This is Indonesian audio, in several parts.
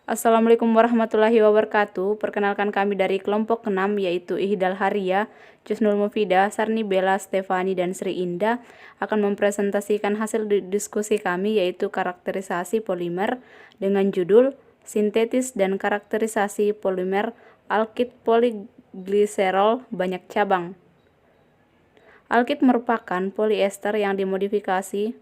Assalamualaikum warahmatullahi wabarakatuh. Perkenalkan kami dari kelompok 6 yaitu Ihdal Haria, Jusnul Mufidah, Sarni Bella, Stefani, dan Sri Indah akan mempresentasikan hasil diskusi kami yaitu karakterisasi polimer dengan judul Sintetis dan Karakterisasi Polimer Alkid Poligliserol Banyak Cabang. Alkid merupakan poliester yang dimodifikasi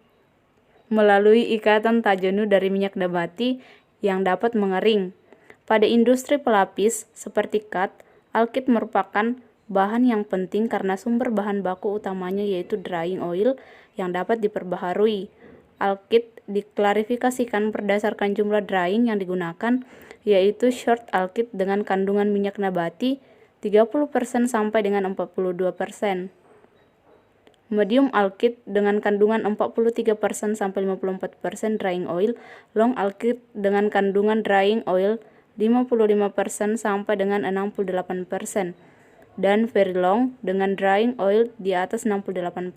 melalui ikatan tak jenuh dari minyak nabati yang dapat mengering. Pada industri pelapis seperti cat, alkid merupakan bahan yang penting karena sumber bahan baku utamanya yaitu drying oil yang dapat diperbaharui. Alkid diklarifikasikan berdasarkan jumlah drying yang digunakan, yaitu short alkid dengan kandungan minyak nabati 30% sampai dengan 42%. Medium alkyd dengan kandungan 43% sampai 54% drying oil, long alkyd dengan kandungan drying oil 55% sampai dengan 68%, dan very long dengan drying oil di atas 68%.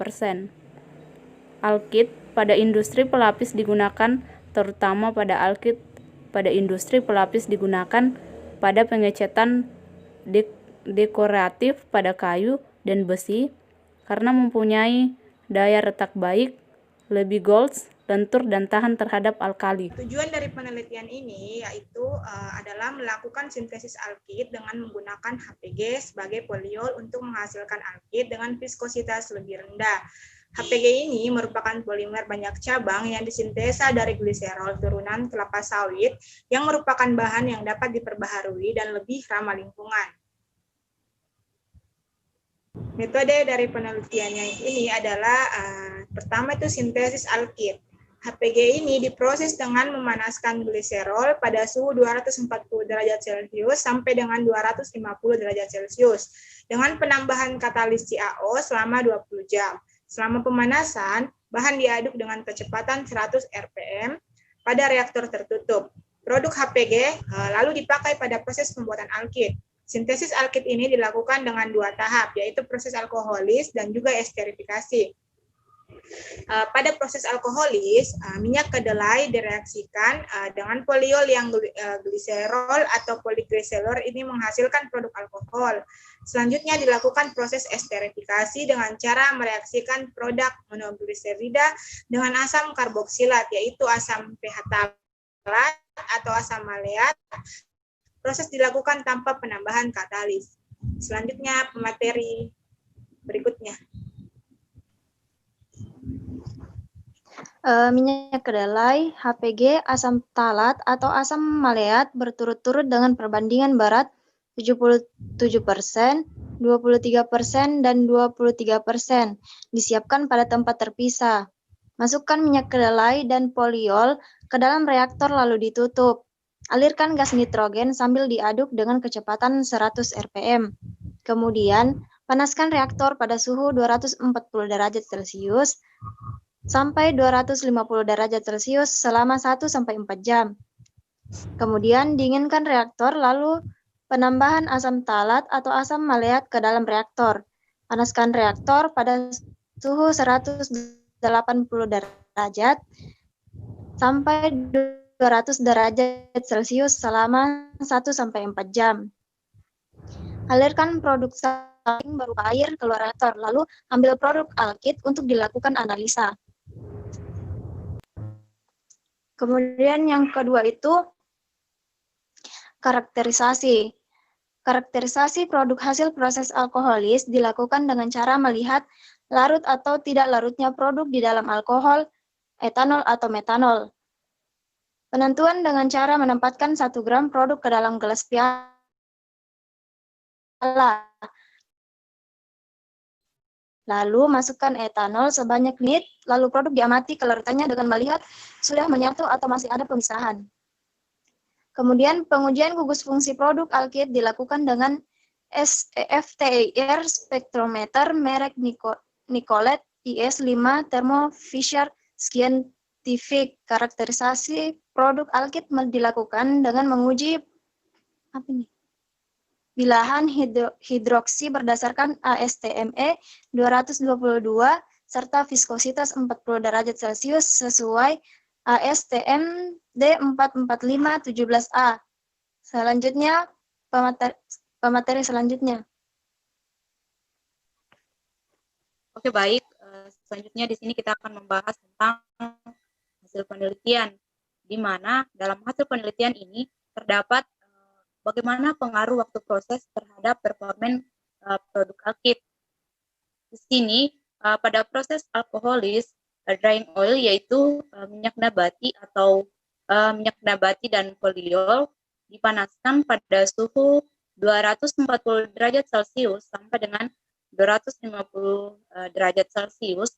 Alkyd pada industri pelapis digunakan terutama pada alkyd pada industri pelapis digunakan pada pengecatan dekoratif pada kayu dan besi, karena mempunyai daya retak baik, lebih gold, lentur, dan tahan terhadap alkali. Tujuan dari penelitian ini yaitu adalah melakukan sintesis alkid dengan menggunakan HPG sebagai poliol untuk menghasilkan alkid dengan viskositas lebih rendah. HPG ini merupakan polimer banyak cabang yang disintesa dari gliserol turunan kelapa sawit yang merupakan bahan yang dapat diperbaharui dan lebih ramah lingkungan. Metode dari penelitiannya ini adalah pertama itu sintesis alkid. HPG ini diproses dengan memanaskan gliserol pada suhu 240 derajat Celcius sampai dengan 250 derajat Celcius dengan penambahan katalis CaO selama 20 jam. Selama pemanasan, bahan diaduk dengan kecepatan 100 rpm pada reaktor tertutup. Produk HPG lalu dipakai pada proses pembuatan alkid. Sintesis alkid ini dilakukan dengan 2 tahap, yaitu proses alkoholis dan juga esterifikasi. Pada proses alkoholis, minyak kedelai direaksikan dengan poliol yang gliserol atau poliglycerol ini menghasilkan produk alkohol. Selanjutnya dilakukan proses esterifikasi dengan cara mereaksikan produk monogliserida dengan asam karboksilat, yaitu asam phtalat atau asam maleat. Proses dilakukan tanpa penambahan katalis. Selanjutnya pemateri berikutnya. Minyak kedelai, HPG, asam phthalat atau asam maleat berturut-turut dengan perbandingan barat 77%, 23%, dan 23%. Disiapkan pada tempat terpisah. Masukkan minyak kedelai dan poliol ke dalam reaktor lalu ditutup. Alirkan gas nitrogen sambil diaduk dengan kecepatan 100 rpm. Kemudian, panaskan reaktor pada suhu 240 derajat Celcius sampai 250 derajat Celcius selama 1-4 jam. Kemudian, dinginkan reaktor lalu penambahan asam phthalat atau asam maleat ke dalam reaktor. Panaskan reaktor pada suhu 180 derajat sampai 200 derajat Celcius selama 1-4 jam. Alirkan produk samping berupa air keluar reaktor, lalu ambil produk alkid untuk dilakukan analisa. Kemudian yang kedua itu karakterisasi. Karakterisasi produk hasil proses alkoholis dilakukan dengan cara melihat larut atau tidak larutnya produk di dalam alkohol, etanol atau metanol. Penentuan dengan cara menempatkan 1 gram produk ke dalam gelas piala. Lalu masukkan etanol sebanyak menit, lalu produk diamati kelarutannya dengan melihat sudah menyatu atau masih ada pemisahan. Kemudian pengujian gugus fungsi produk alkid dilakukan dengan FTIR spektrometer merek Nicolet IS5 Thermo Fisher Scientific. Karakterisasi produk alkid dilakukan dengan menguji bilahan hidroksi berdasarkan ASTME 222 serta viskositas 40 derajat Celcius sesuai ASTM D44517A. Selanjutnya, pemateri selanjutnya. Oke, baik. Selanjutnya di sini kita akan membahas tentang hasil penelitian, di mana dalam hasil penelitian ini terdapat bagaimana pengaruh waktu proses terhadap performa produk alkit. Di sini pada proses alkoholis drying oil yaitu minyak nabati atau minyak nabati dan poliol dipanaskan pada suhu 240 derajat Celcius sampai dengan 250 derajat Celcius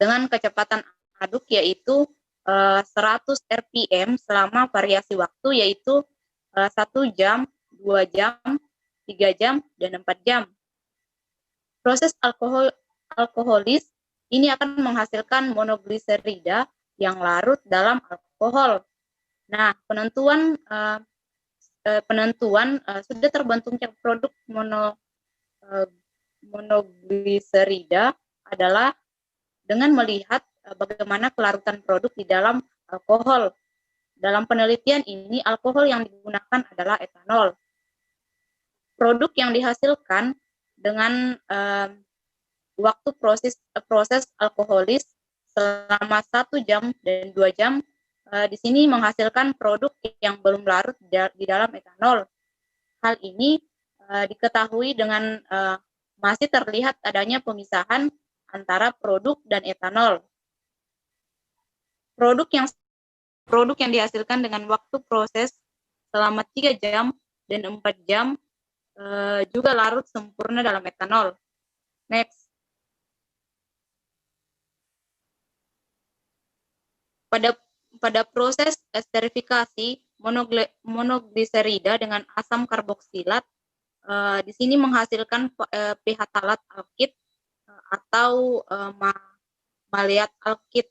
dengan kecepatan aduk yaitu 100 rpm selama variasi waktu yaitu 1 jam, 2 jam, 3 jam, dan 4 jam. Proses alkoholis ini akan menghasilkan monogliserida yang larut dalam alkohol. Nah, penentuan sudah terbentuknya produk monogliserida adalah dengan melihat bagaimana kelarutan produk di dalam alkohol. Dalam penelitian ini, alkohol yang digunakan adalah etanol. Produk yang dihasilkan dengan waktu proses alkoholis selama 1 jam dan 2 jam, di sini menghasilkan produk yang belum larut di dalam etanol. Hal ini diketahui dengan masih terlihat adanya pemisahan antara produk dan etanol. Produk yang dihasilkan dengan waktu proses selama 3 jam dan 4 jam juga larut sempurna dalam etanol. Next. Pada proses esterifikasi monogliserida dengan asam karboksilat, di sini menghasilkan pH talat alkit atau maleat alkit.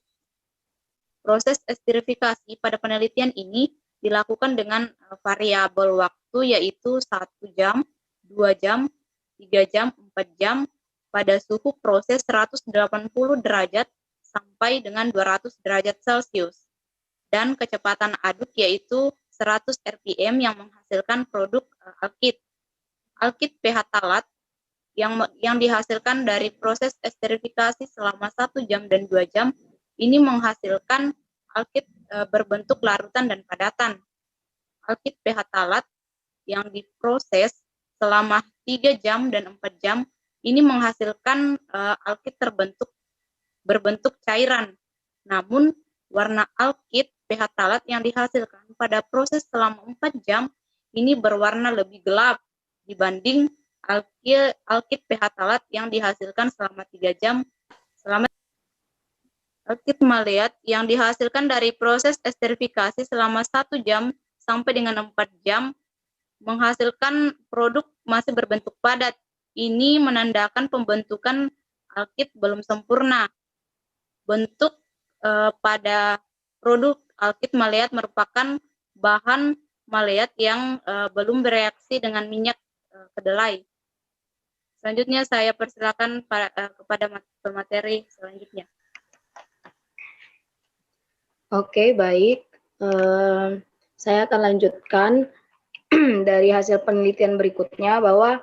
Proses esterifikasi pada penelitian ini dilakukan dengan variabel waktu yaitu 1 jam, 2 jam, 3 jam, 4 jam pada suhu proses 180 derajat sampai dengan 200 derajat Celcius dan kecepatan aduk yaitu 100 rpm yang menghasilkan produk alkit. Alkit pH talat yang dihasilkan dari proses esterifikasi selama 1 jam dan 2 jam ini menghasilkan alkit berbentuk larutan dan padatan. Alkit pH talat yang diproses selama 3 jam dan 4 jam ini menghasilkan alkit berbentuk cairan. Namun warna alkit pH talat yang dihasilkan pada proses selama 4 jam ini berwarna lebih gelap dibanding alkit pH talat yang dihasilkan selama 3 jam. Alkit maleat yang dihasilkan dari proses esterifikasi selama 1 jam sampai dengan 4 jam menghasilkan produk masih berbentuk padat. Ini menandakan pembentukan alkit belum sempurna. Bentuk pada produk alkit maleat merupakan bahan maleat yang belum bereaksi dengan minyak kedelai. Selanjutnya saya persilakan kepada pemateri selanjutnya. Oke, baik. Saya akan lanjutkan dari hasil penelitian berikutnya bahwa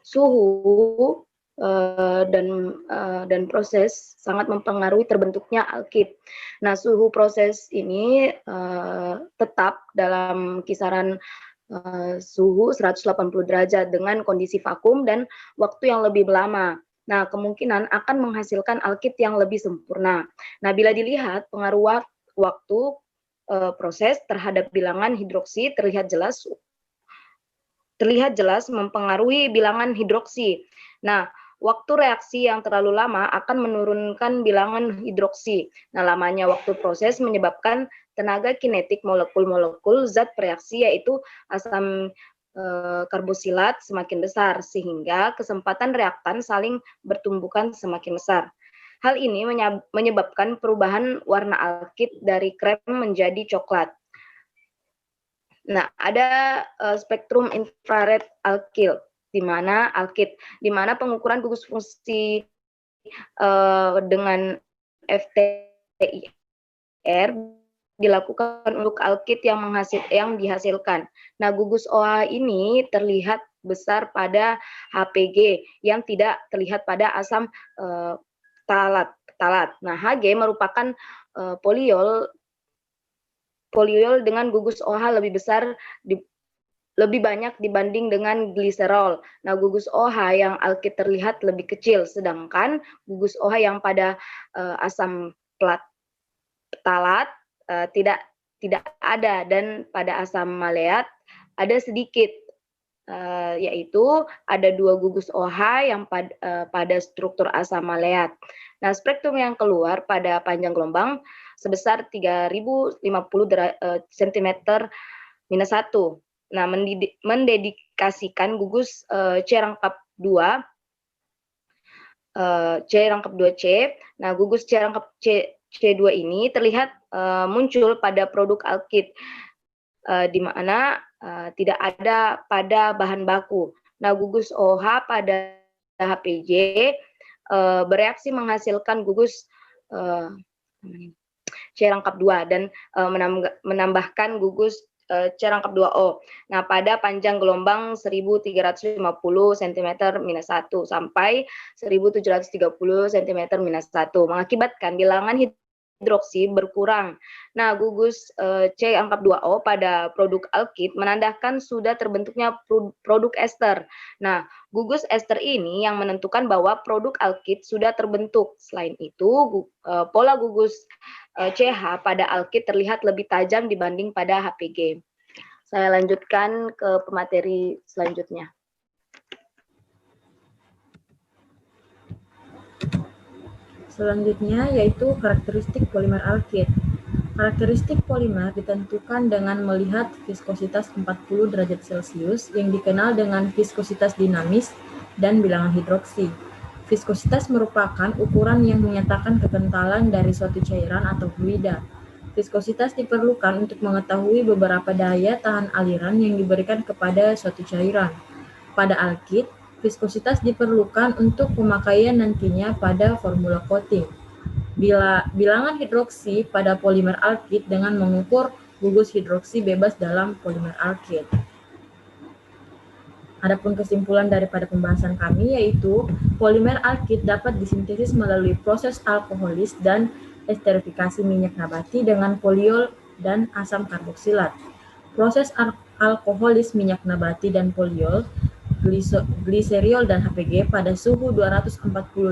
suhu dan proses sangat mempengaruhi terbentuknya alkit. Nah, suhu proses ini tetap dalam kisaran suhu 180 derajat dengan kondisi vakum dan waktu yang lebih lama. Nah, kemungkinan akan menghasilkan alkit yang lebih sempurna. Nah, bila dilihat pengaruh waktu proses terhadap bilangan hidroksi terlihat jelas mempengaruhi bilangan hidroksi. Nah, waktu reaksi yang terlalu lama akan menurunkan bilangan hidroksi. Nah, lamanya waktu proses menyebabkan tenaga kinetik molekul-molekul zat bereaksi yaitu asam karbosilat semakin besar sehingga kesempatan reaktan saling bertumbukan semakin besar. Hal ini menyebabkan perubahan warna alkit dari krem menjadi coklat. Nah, ada spektrum infrared alkil di mana pengukuran gugus fungsi dengan FT PIR dilakukan untuk alkit yang dihasilkan. Nah, gugus OH ini terlihat besar pada HPG yang tidak terlihat pada asam talat. Nah, Hg merupakan poliol dengan gugus OH lebih banyak dibanding dengan gliserol. Nah, gugus OH yang alkit terlihat lebih kecil, sedangkan gugus OH yang pada asam talat tidak ada, dan pada asam maleat ada sedikit, yaitu ada 2 gugus OH yang pada struktur asam maleat. Nah, spektrum yang keluar pada panjang gelombang sebesar 3050 cm minus 1. Nah, mendedikasikan gugus C rangkap 2 C. Nah, gugus C2 ini terlihat muncul pada produk alkit, di mana tidak ada pada bahan baku. Nah, gugus OH pada HPG bereaksi menghasilkan gugus C rangkap 2 dan menambahkan gugus C rangkap 2O. Nah, pada panjang gelombang 1350 cm minus 1 sampai 1730 cm minus 1 mengakibatkan bilangan hidroksi berkurang. Nah, gugus C rangkap 2O pada produk alkit menandakan sudah terbentuknya produk ester. Nah, gugus ester ini yang menentukan bahwa produk alkit sudah terbentuk. Selain itu, pola gugus CH pada alkit terlihat lebih tajam dibanding pada HPG. Saya lanjutkan ke pemateri selanjutnya. Selanjutnya yaitu karakteristik polimer alkit. Karakteristik polimer ditentukan dengan melihat viskositas 40 derajat Celcius yang dikenal dengan viskositas dinamis dan bilangan hidroksi. Viskositas merupakan ukuran yang menyatakan kekentalan dari suatu cairan atau fluida. Viskositas diperlukan untuk mengetahui beberapa daya tahan aliran yang diberikan kepada suatu cairan. Pada alkit, viskositas diperlukan untuk pemakaian nantinya pada formula coating. Bilangan hidroksi pada polimer alkit dengan mengukur gugus hidroksi bebas dalam polimer alkit. Adapun kesimpulan daripada pembahasan kami yaitu polimer alkit dapat disintesis melalui proses alkoholis dan esterifikasi minyak nabati dengan poliol dan asam karboksilat. Proses alkoholis minyak nabati dan poliol, gliseriol dan HPG pada suhu 240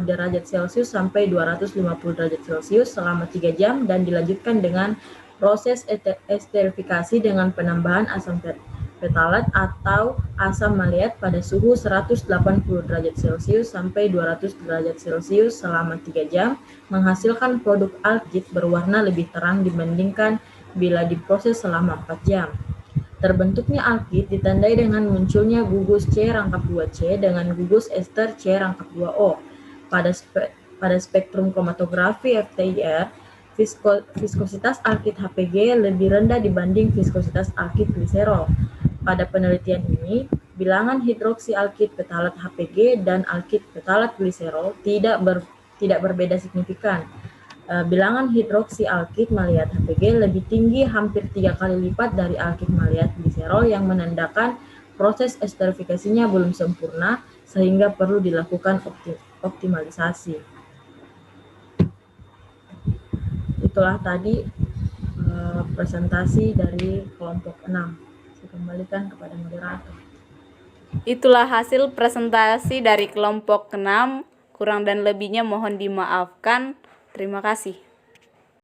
derajat Celcius sampai 250 derajat Celcius selama 3 jam dan dilanjutkan dengan proses esterifikasi dengan penambahan asam petalat atau asam maleat pada suhu 180 derajat Celcius sampai 200 derajat Celcius selama 3 jam menghasilkan produk alkit berwarna lebih terang dibandingkan bila diproses selama 4 jam. Terbentuknya alkit ditandai dengan munculnya gugus C rangkap 2C dengan gugus ester C rangkap 2O. Pada spektrum kromatografi FTIR, viskositas alkit HPG lebih rendah dibanding viskositas alkit gliserol. Pada penelitian ini, bilangan hidroksi alkit petalat HPG dan alkit petalat gliserol tidak berbeda signifikan. Bilangan hidroksi alkit maleat HPG lebih tinggi hampir 3 kali lipat dari alkit maleat gliserol yang menandakan proses esterifikasinya belum sempurna sehingga perlu dilakukan optimalisasi. Itulah tadi presentasi dari kelompok 6. Saya kembalikan kepada moderator. Itulah hasil presentasi dari kelompok 6. Kurang dan lebihnya mohon dimaafkan. Terima kasih.